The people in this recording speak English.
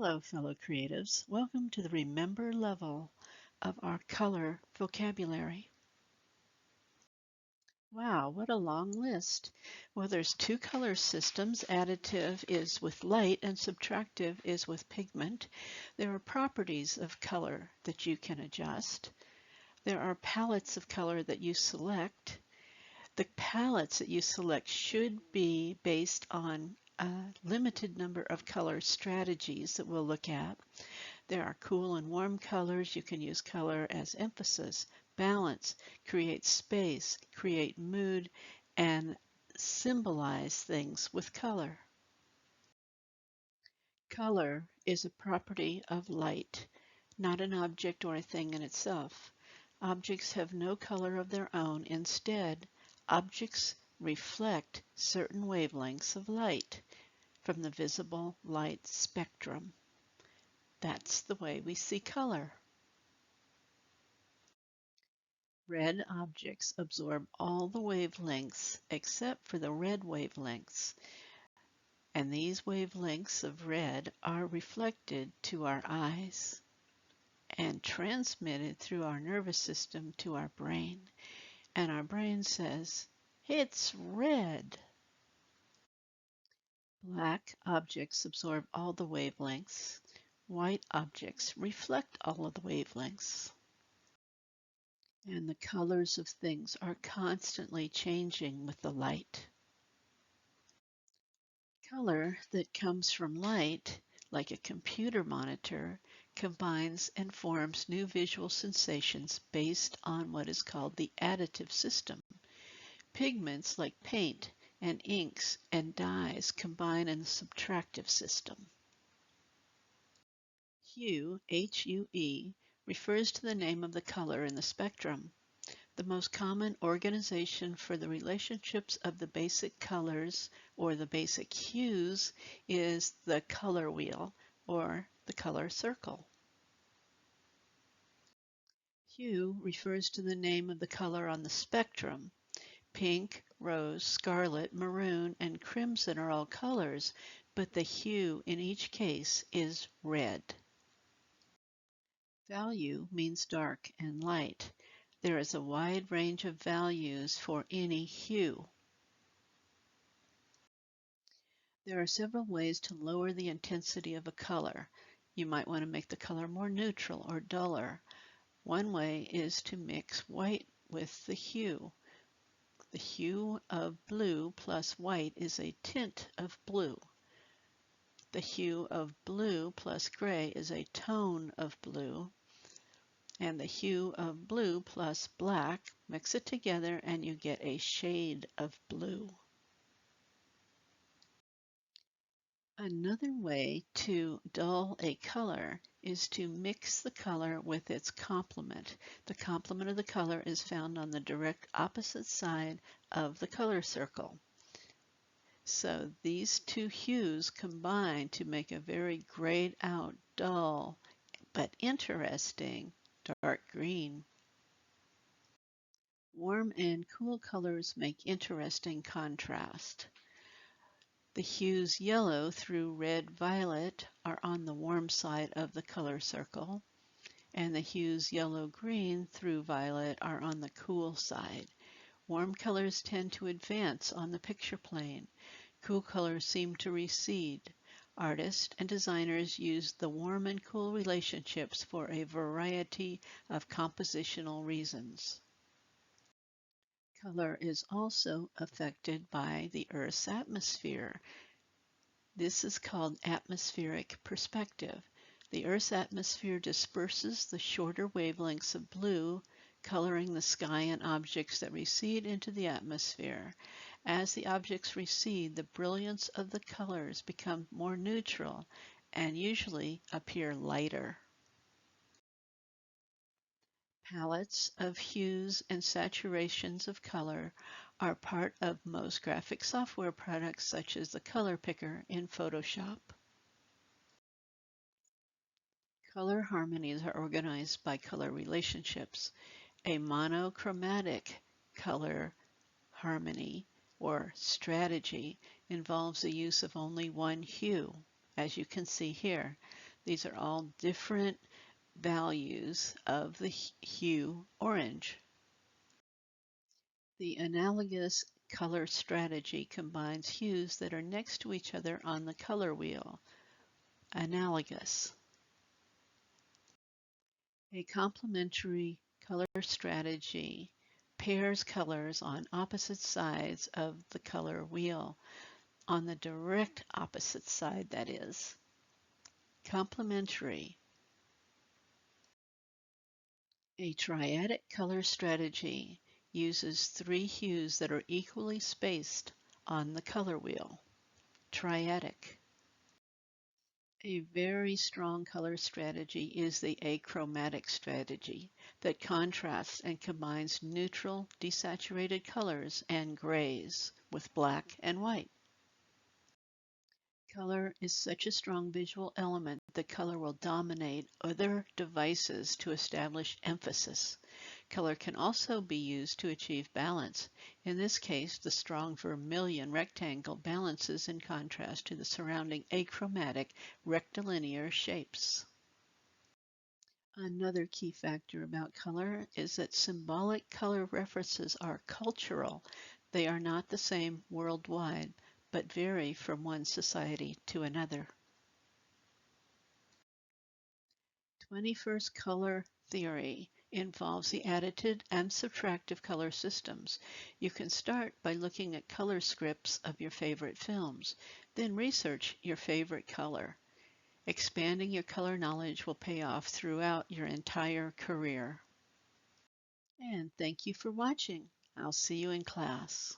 Hello, fellow creatives. Welcome to the Remember level of our color vocabulary. Wow, what a long list. Well, there's two color systems. Additive is with light and subtractive is with pigment. There are properties of color that you can adjust. There are palettes of color that you select. The palettes that you select should be based on a limited number of color strategies that we'll look at. There are cool and warm colors. You can use color as emphasis, balance, create space, create mood, and symbolize things with color. Color is a property of light, not an object or a thing in itself. Objects have no color of their own. Instead, objects reflect certain wavelengths of light from the visible light spectrum. That's the way we see color. Red objects absorb all the wavelengths except for the red wavelengths, and these wavelengths of red are reflected to our eyes and transmitted through our nervous system to our brain. And our brain says, "It's red." Black objects absorb all the wavelengths. White objects reflect all of the wavelengths. And the colors of things are constantly changing with the light. Color that comes from light, like a computer monitor, combines and forms new visual sensations based on what is called the additive system. Pigments like paint and inks and dyes combine in the subtractive system. Hue, H-U-E, refers to the name of the color in the spectrum. The most common organization for the relationships of the basic colors or the basic hues is the color wheel or the color circle. Hue refers to the name of the color on the spectrum. Pink, rose, scarlet, maroon, and crimson are all colors, but the hue in each case is red. Value means dark and light. There is a wide range of values for any hue. There are several ways to lower the intensity of a color. You might want to make the color more neutral or duller. One way is to mix white with the hue. The hue of blue plus white is a tint of blue. The hue of blue plus gray is a tone of blue. And the hue of blue plus black, mix it together and you get a shade of blue. Another way to dull a color is to mix the color with its complement. The complement of the color is found on the direct opposite side of the color circle. So these two hues combine to make a very grayed out, dull, but interesting dark green. Warm and cool colors make interesting contrast. The hues yellow through red-violet are on the warm side of the color circle, and the hues yellow-green through violet are on the cool side. Warm colors tend to advance on the picture plane. Cool colors seem to recede. Artists and designers use the warm and cool relationships for a variety of compositional reasons. Color is also affected by the Earth's atmosphere. This is called atmospheric perspective. The Earth's atmosphere disperses the shorter wavelengths of blue, coloring the sky and objects that recede into the atmosphere. As the objects recede, the brilliance of the colors become more neutral and usually appear lighter. Palettes of hues and saturations of color are part of most graphic software products such as the color picker in Photoshop. Color harmonies are organized by color relationships. A monochromatic color harmony or strategy involves the use of only one hue, as you can see here. These are all different values of the hue orange. The analogous color strategy combines hues that are next to each other on the color wheel. Analogous. A complementary color strategy pairs colors on opposite sides of the color wheel, on the direct opposite side, that is. Complementary. A triadic color strategy uses three hues that are equally spaced on the color wheel. Triadic. A very strong color strategy is the achromatic strategy that contrasts and combines neutral, desaturated colors and grays with black and white. Color is such a strong visual element that color will dominate other devices to establish emphasis. Color can also be used to achieve balance. In this case, the strong vermilion rectangle balances in contrast to the surrounding achromatic rectilinear shapes. Another key factor about color is that symbolic color references are cultural. They are not the same worldwide, but vary from one society to another. 21st color theory involves the additive and subtractive color systems. You can start by looking at color scripts of your favorite films, then research your favorite color. Expanding your color knowledge will pay off throughout your entire career. And thank you for watching. I'll see you in class.